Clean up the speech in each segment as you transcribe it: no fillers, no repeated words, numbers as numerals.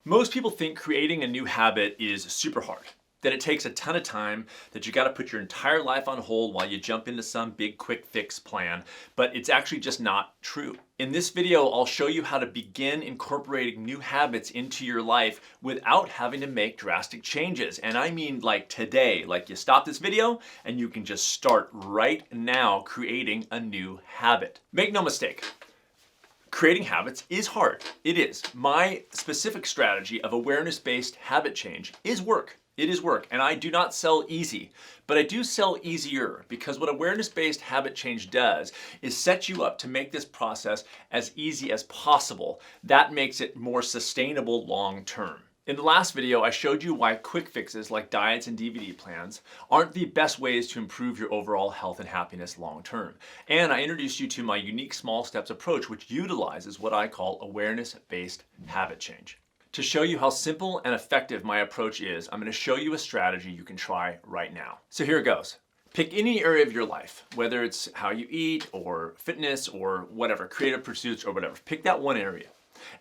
Most people think creating a new habit is super hard, that it takes a ton of time, that you got to put your entire life on hold while you jump into some big quick fix plan, but it's actually just not true. In this video, I'll show you how to begin incorporating new habits into your life without having to make drastic changes. And I mean like today, like you stop this video and you can just start right now creating a new habit. Make no mistake. Creating habits is hard. It is. My specific strategy of awareness-based habit change is work. It is work, and I do not sell easy, but I do sell easier, because what awareness-based habit change does is set you up to make this process as easy as possible. That makes it more sustainable long term. In the last video, I showed you why quick fixes like diets and DVD plans aren't the best ways to improve your overall health and happiness long term. And I introduced you to my unique small steps approach, which utilizes what I call awareness-based habit change. To show you how simple and effective my approach is, I'm going to show you a strategy you can try right now. So here it goes. Pick any area of your life, whether it's how you eat or fitness or whatever, creative pursuits or whatever. Pick that one area.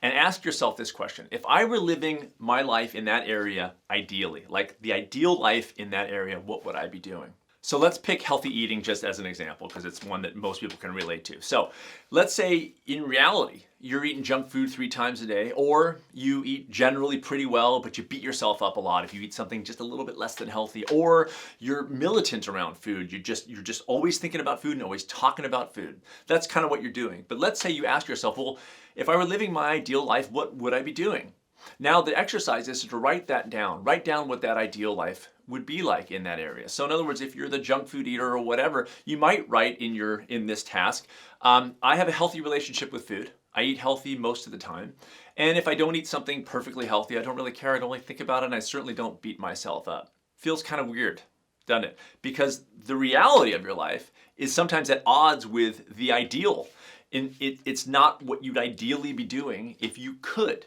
And ask yourself this question. If I were living my life in that area ideally, like the ideal life in that area, what would I be doing? So let's pick healthy eating just as an example, because it's one that most people can relate to. So let's say in reality, you're eating junk food 3 times a day, or you eat generally pretty well, but you beat yourself up a lot if you eat something just a little bit less than healthy, or you're militant around food. You're just always thinking about food and always talking about food. That's kind of what you're doing. But let's say you ask yourself, well, if I were living my ideal life, what would I be doing? Now the exercise is to write that down. Write down what that ideal life would be like in that area. So in other words, if you're the junk food eater or whatever, you might write in this task, I have a healthy relationship with food. I eat healthy most of the time. And if I don't eat something perfectly healthy, I don't really care. I don't really think about it. And I certainly don't beat myself up. Feels kind of weird, doesn't it? Because the reality of your life is sometimes at odds with the ideal. It's not what you'd ideally be doing if you could.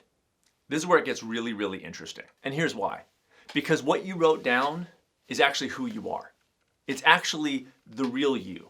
This is where it gets really, really interesting. And here's why. Because what you wrote down is actually who you are. It's actually the real you.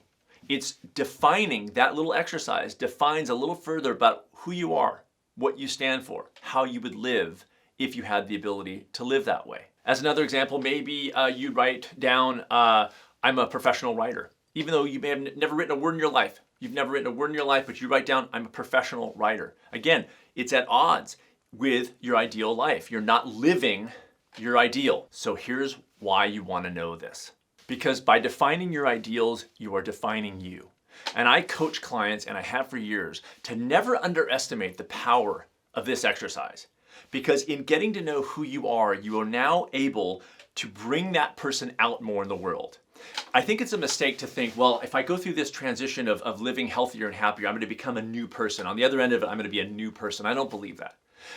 It's defining, that little exercise defines a little further about who you are, what you stand for, how you would live if you had the ability to live that way. As another example, maybe you write down, I'm a professional writer. Even though you may have never written a word in your life. You've never written a word in your life, but you write down, I'm a professional writer. Again, it's at odds with your ideal life. You're not living your ideal. So here's why you want to know this. Because by defining your ideals, you are defining you. And I coach clients, and I have for years, to never underestimate the power of this exercise. Because in getting to know who you are now able to bring that person out more in the world. I think it's a mistake to think, well, if I go through this transition of living healthier and happier, I'm going to become a new person. On the other end of it, I'm going to be a new person. I don't believe that.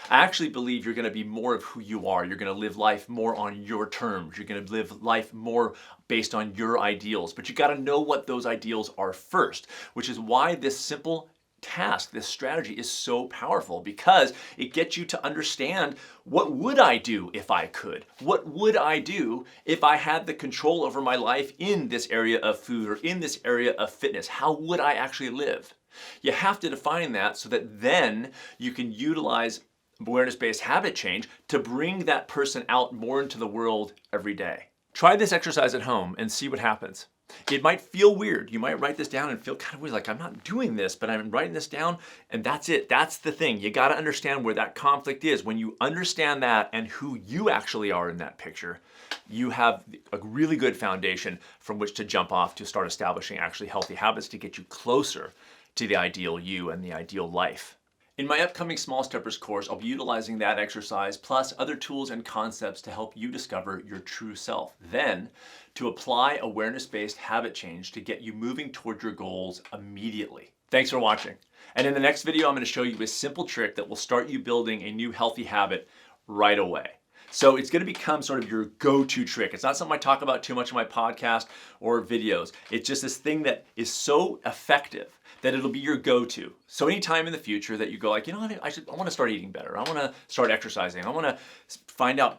I actually believe you're going to be more of who you are. You're going to live life more on your terms. You're going to live life more based on your ideals. But you got to know what those ideals are first, which is why this simple task, this strategy is so powerful, because it gets you to understand, what would I do if I could? What would I do if I had the control over my life in this area of food or in this area of fitness? How would I actually live? You have to define that so that then you can utilize awareness-based habit change to bring that person out more into the world every day. Try this exercise at home and see what happens. It might feel weird. You might write this down and feel kind of weird, like I'm not doing this, but I'm writing this down, and that's it. That's the thing. You got to understand where that conflict is. When you understand that and who you actually are in that picture, you have a really good foundation from which to jump off to start establishing actually healthy habits to get you closer to the ideal you and the ideal life. In my upcoming Small Steppers course, I'll be utilizing that exercise plus other tools and concepts to help you discover your true self. Then, to apply awareness-based habit change to get you moving toward your goals immediately. Thanks for watching. And in the next video, I'm going to show you a simple trick that will start you building a new healthy habit right away. So it's going to become sort of your go-to trick. It's not something I talk about too much in my podcast or videos. It's just this thing that is so effective that it'll be your go-to. So anytime in the future that you go like, you know what, I want to start eating better. I want to start exercising. I want to find out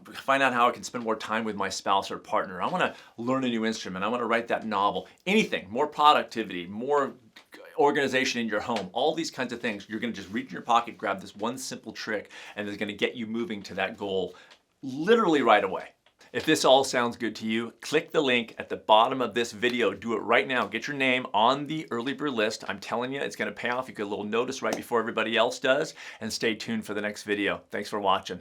how I can spend more time with my spouse or partner. I want to learn a new instrument. I want to write that novel. Anything, more productivity, more organization in your home, all these kinds of things. You're gonna just reach in your pocket, grab this one simple trick, and it's gonna get you moving to that goal literally right away. If this all sounds good to you, click the link at the bottom of this video. Do it right now. Get your name on the early bird list. I'm telling you, it's gonna pay off. You get a little notice right before everybody else does, and stay tuned for the next video. Thanks for watching.